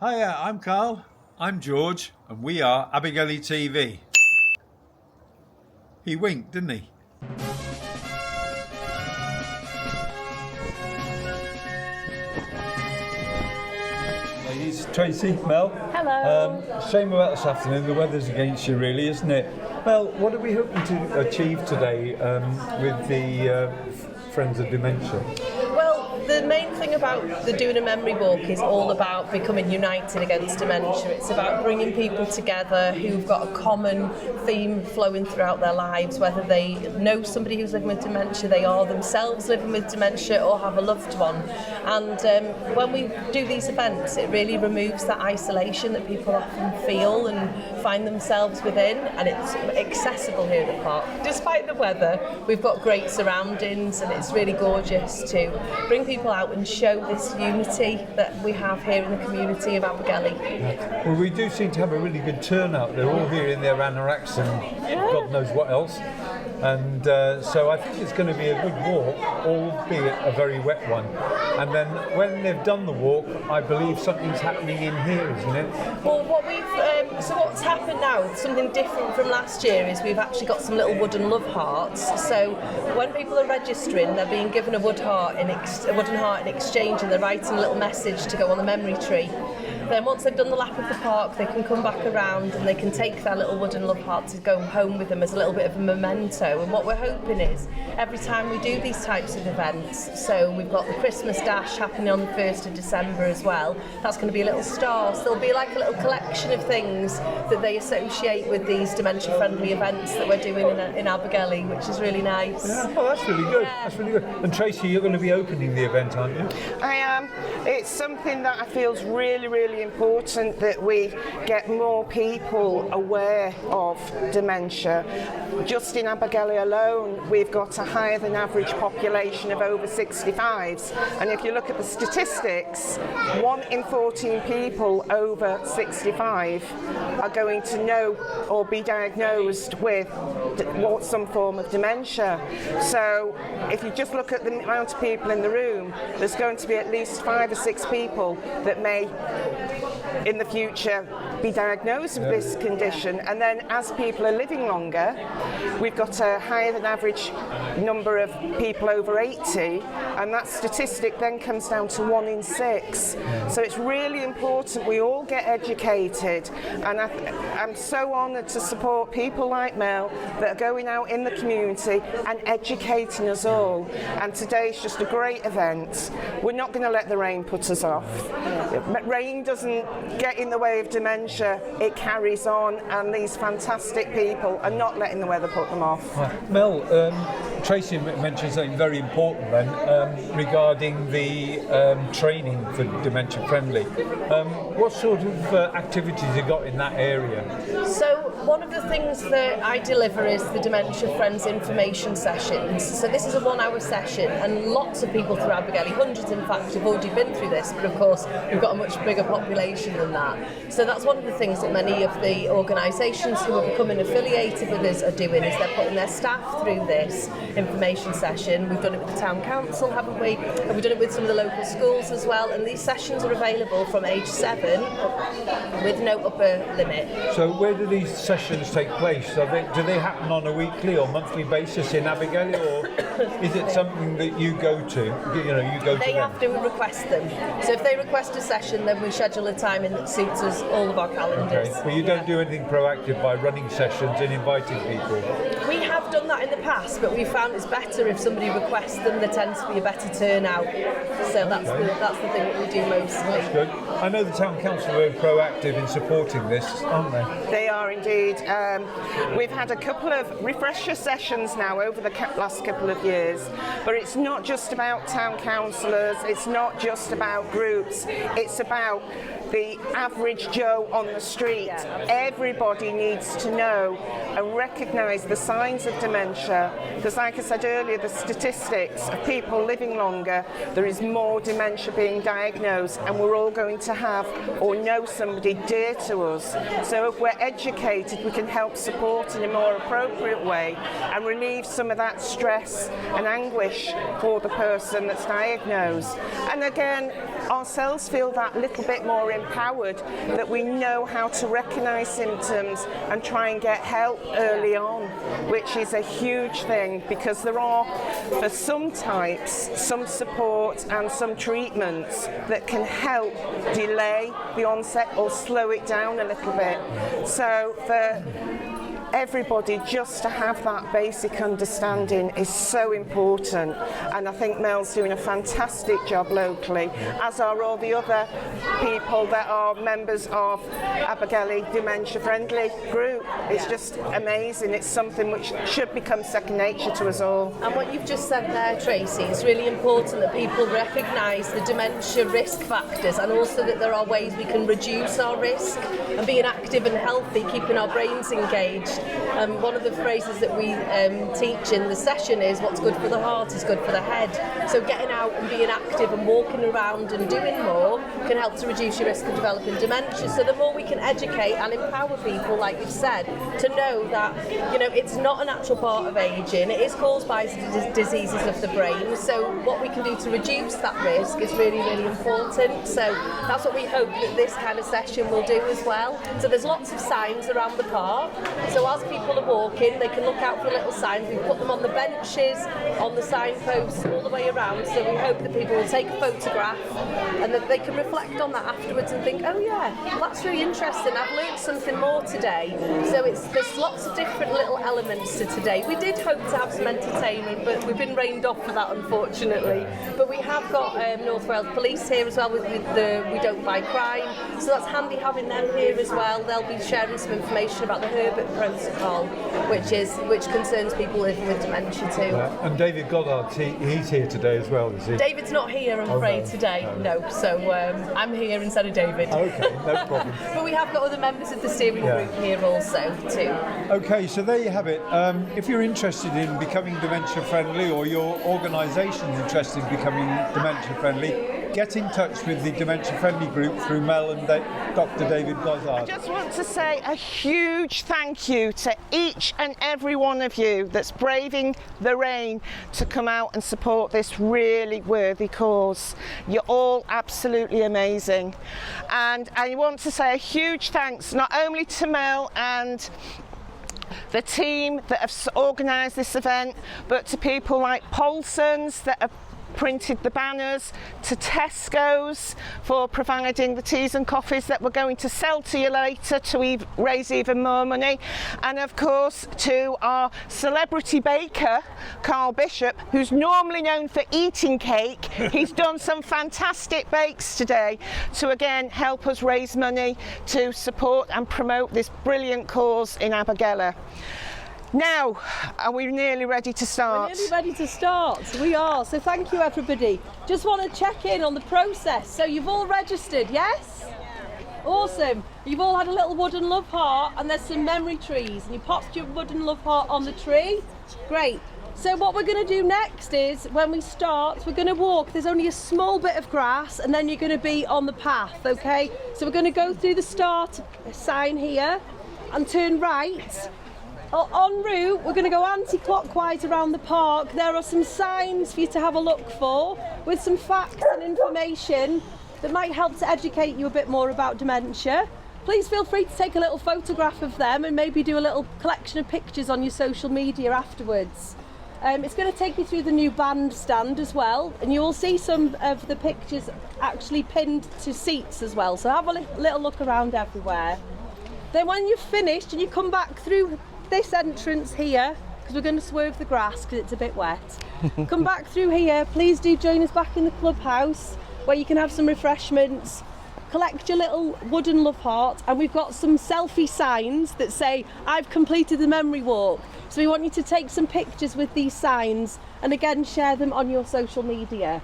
Hiya, I'm Carl. I'm George, and we are Abergele TV. He winked, didn't he? Ladies, Tracy, Mel. Hello. Shame about this afternoon. The weather's against you, really, isn't it? Mel, what are we hoping to achieve today with the Friends of Dementia? Well, the main thing about the Doing a Memory Walk is all about becoming united against dementia. It's about bringing people together who've got a common theme flowing throughout their lives, whether they know somebody who's living with dementia, they are themselves living with dementia, or have a loved one. And when we do these events, it really removes that isolation that people often feel and find themselves within, and it's accessible here at the park. Despite the weather, we've got great surroundings, and it's really gorgeous to bring people out and show this unity that we have here in the community of Abergele. Well, we do seem to have a really good turnout. They're all here in their anoraks and God knows what else. And so I think it's going to be a good walk, albeit a very wet one. And then when they've done the walk, I believe something's happening in here, isn't it? Well, so what's happened now, something different from last year, is we've actually got some little wooden love hearts. So when people are registering, they're being given a wooden heart in exchange, and they're writing a little message to go on the memory tree. Then once they've done the lap of the park, they can come back around and they can take their little wooden love heart to go home with them as a little bit of a memento. And what we're hoping is, every time we do these types of events, so we've got the Christmas Dash happening on the 1st of December as well, that's going to be a little star. So there'll be like a little collection of things that they associate with these dementia-friendly events that we're doing in Abergele, which is really nice. Yeah. Oh, that's really good. Yeah. That's really good. And Tracy, you're going to be opening the event, aren't you? I am. It's something that I feel is really, really important that we get more people aware of dementia. Just in Abergele alone, we've got a higher than average population of over 65s. And if you look at the statistics, 1 in 14 people over 65 are going to know or be diagnosed with some form of dementia. So if you just look at the amount of people in the room, there's going to be at least 5 or 6 people that may in the future be diagnosed with this condition. And then as people are living longer, we've got a higher than average number of people over 80, and that statistic then comes down to 1 in 6. So it's really important we all get educated, and I'm so honoured to support people like Mel that are going out in the community and educating us all. And today's just a great event. We're not going to let the rain put us off. Rain doesn't get in the way of dementia, it carries on, and these fantastic people are not letting the weather put them off. Right. Mel, Tracy mentioned something very important then regarding the training for dementia friendly. What sort of activities have you got in that area? So one of the things that I deliver is the Dementia Friends information sessions. So this is a 1-hour session, and lots of people through Abergele, hundreds in fact, have already been through this, but of course we've got a much bigger population than that. So that's one of the things that many of the organisations who are becoming affiliated with us are doing, is they're putting their staff through this information session. We've done it with the town council, haven't we? And we've done it with some of the local schools as well, and these sessions are available from age 7 with no upper limit. So where do these sessions take place? Do they happen on a weekly or monthly basis in Abergele, or is it something that you go to? They have to request them. So if they request a session, then we schedule a time in that suits us all of our calendars. Okay. But you don't do anything proactive by running sessions and inviting people? We have done that in the past, but we found it's better if somebody requests them. There tends to be a better turnout. So that's the thing that we do mostly. That's good. I know the town council are very proactive in supporting this, aren't they? They are indeed. We've had a couple of refresher sessions now over the last couple of years, but it's not just about town councillors, it's not just about groups, it's about the average Joe on the street. Everybody needs to know and recognise the signs of dementia, because like I said earlier, the statistics of people living longer, there is more dementia being diagnosed, and we're all going to have or know somebody dear to us. So if we're educated, we can help support in a more appropriate way and relieve some of that stress and anguish for the person that's diagnosed. And again, ourselves feel that little bit more empowered, that we know how to recognise symptoms and try and get help early on, which is a huge thing, because there are, for some types, some support and some treatments that can help delay the onset or slow it down a little bit. So for everybody just to have that basic understanding is so important, and I think Mel's doing a fantastic job locally, as are all the other people that are members of Abergele Dementia Friendly group. It's just amazing. It's something which should become second nature to us all. And what you've just said there, Tracy, it's really important that people recognise the dementia risk factors, and also that there are ways we can reduce our risk, and being active and healthy, keeping our brains engaged. One of the phrases that we teach in the session is what's good for the heart is good for the head. So getting out and being active and walking around and doing more can help to reduce your risk of developing dementia. So the more we can educate and empower people, like you've said, to know that, you know, it's not a natural part of ageing, it is caused by diseases of the brain. So what we can do to reduce that risk is really, really important. So that's what we hope that this kind of session will do as well. So there's lots of signs around the park. So as people are walking, they can look out for little signs. We put them on the benches, on the signposts, all the way around. So we hope that people will take a photograph and that they can reflect on that afterwards and think, oh yeah, well, that's really interesting. I've learned something more today. So there's lots of different little elements to today. We did hope to have some entertainment, but we've been rained off for that, unfortunately. But we have got North Wales Police here as well with the We Don't Buy Crime. So that's handy having them here as well. They'll be sharing some information about the Herbert Protocol, which concerns people living with dementia too. And David Goddard, he's here today as well, is he? David's not here, I'm afraid, today. No. So I'm here instead of David. Okay, no problem. But we have got other members of the steering group here also too. Okay, so there you have it. If you're interested in becoming dementia friendly, or your organisation's interested in becoming dementia friendly, get in touch with the Dementia Friendly Group through Mel and Dr. David Goddard. I just want to say a huge thank you to each and every one of you that's braving the rain to come out and support this really worthy cause. You're all absolutely amazing. And I want to say a huge thanks not only to Mel and the team that have organised this event, but to people like Paulson's that have printed the banners, to Tesco's for providing the teas and coffees that we're going to sell to you later to raise even more money, and of course to our celebrity baker Carl Bishop, who's normally known for eating cake. He's done some fantastic bakes today to again help us raise money to support and promote this brilliant cause in Abergele. Now, are we nearly ready to start? We're nearly ready to start. We are. So thank you, everybody. Just want to check in on the process. So you've all registered, yes? Awesome. You've all had a little wooden love heart, and there's some memory trees, and you popped your wooden love heart on the tree. Great. So what we're going to do next is, when we start, we're going to walk. There's only a small bit of grass, and then you're going to be on the path, okay? So we're going to go through the start sign here and turn right. En route, we're going to go anti-clockwise around the park. There are some signs for you to have a look for, with some facts and information that might help to educate you a bit more about dementia. Please feel free to take a little photograph of them and maybe do a little collection of pictures on your social media afterwards. It's going to take you through the new bandstand as well, and you will see some of the pictures actually pinned to seats as well, so have a little look around everywhere. Then when you've finished and you come back through this entrance here, because we're going to swerve the grass because it's a bit wet, come back through here. Please do join us back in the clubhouse where you can have some refreshments, collect your little wooden love heart, and we've got some selfie signs that say I've completed the memory walk. So we want you to take some pictures with these signs and again share them on your social media.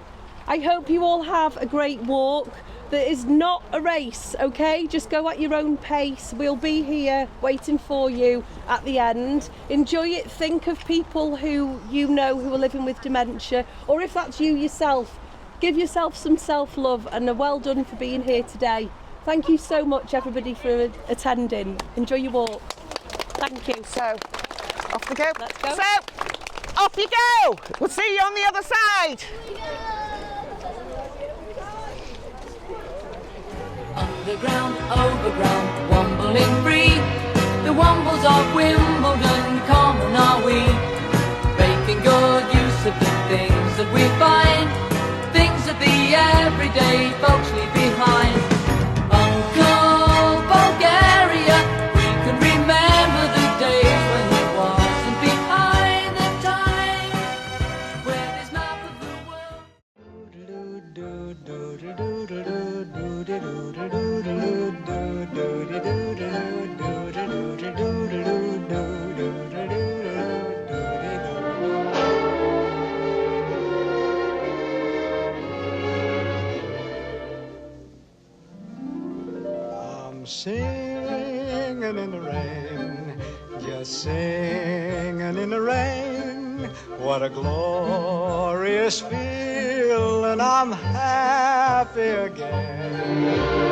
I hope you all have a great walk. That is not a race, okay? Just go at your own pace. We'll be here waiting for you at the end. Enjoy it. Think of people who you know who are living with dementia, or if that's you yourself, give yourself some self-love, and a well done for being here today. Thank you so much, everybody, for attending. Enjoy your walk. Thank you. So, off we go. Let's go. So, off you go. We'll see you on the other side. Underground, overground, wombling free. The wombles of Wimbledon, common are we. Making good use of the things that we find. Things that the everyday folks leave behind. Uncle Bulgaria, we can remember the days when he wasn't behind the time. With his map of the world. I'm singing in the rain, just singing in the rain. What a glorious feeling, I'm happy again.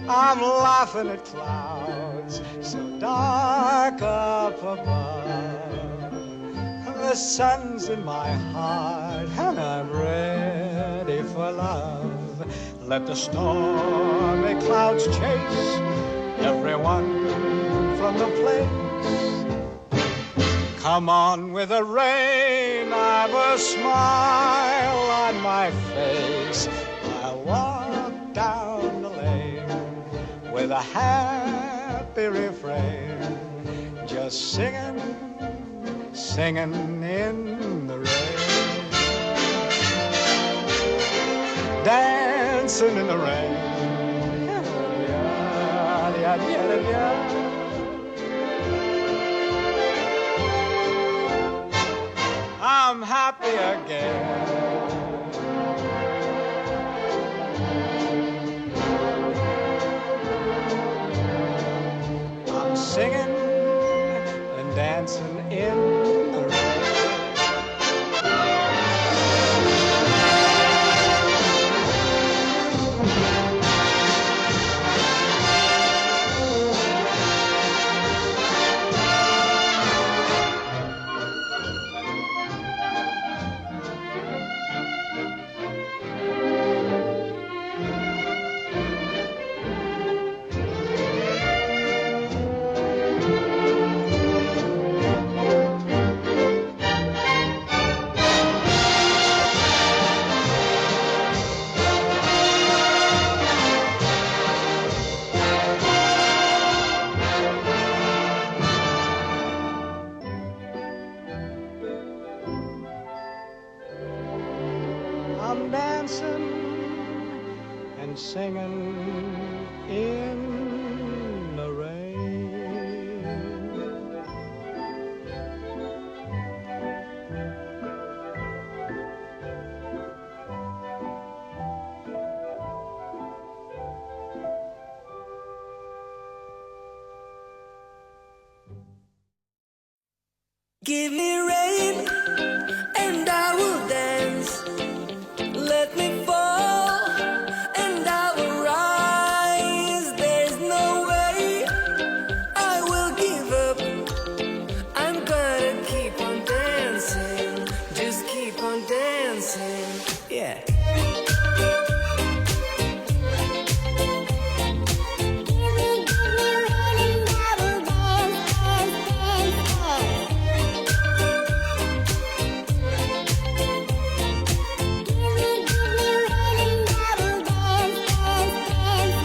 I'm laughing at clouds so dark up above. The sun's in my heart and I'm ready for love. Let the stormy clouds chase everyone from the place. Come on with the rain, I've a smile on my face. I'll walk down the lane with a happy refrain, just singing, singing in the rain. Dancing in the rain. I'm happy again. I'm singing and dancing in the rain. I'm dancing and singing in the rain. Give me rain and I will dance. Let me fall and I will rise. There's no way I will give up. I'm gonna keep on dancing. Just keep on dancing. Yeah.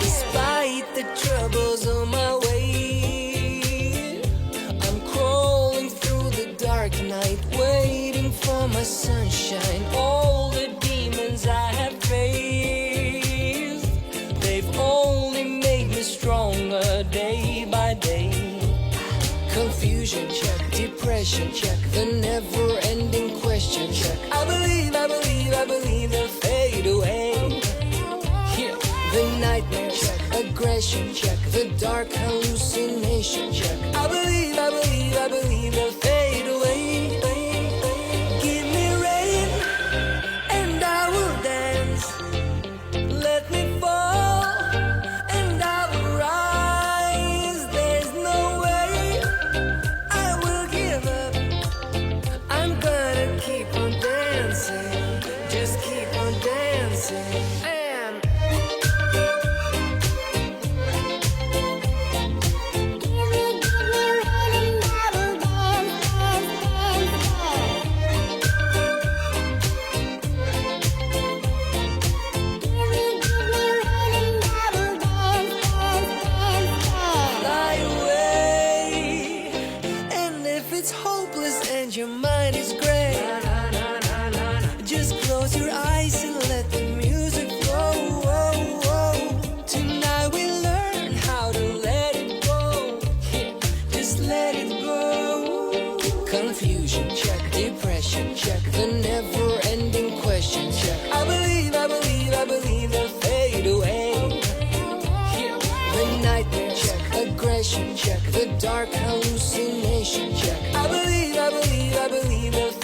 Despite the troubles on my way, I'm crawling through the dark night, waiting for my sunshine. All the demons I have faced, they've only made me stronger day by day. Confusion check, depression check, the never-ending question check. I believe they'll fade away. Yeah, the nightmare check, aggression check, the dark hallucination check. I believe they'll fade away. Give me rain and I will dance. Let me fall and I will rise. There's no way I will give up. I'm gonna keep on dancing. Just keep on dancing. And confusion, check. Depression, check. The never-ending questions, check. I believe they'll fade away. The nightmare, check. Aggression, check. The dark hallucination, check. I believe they'll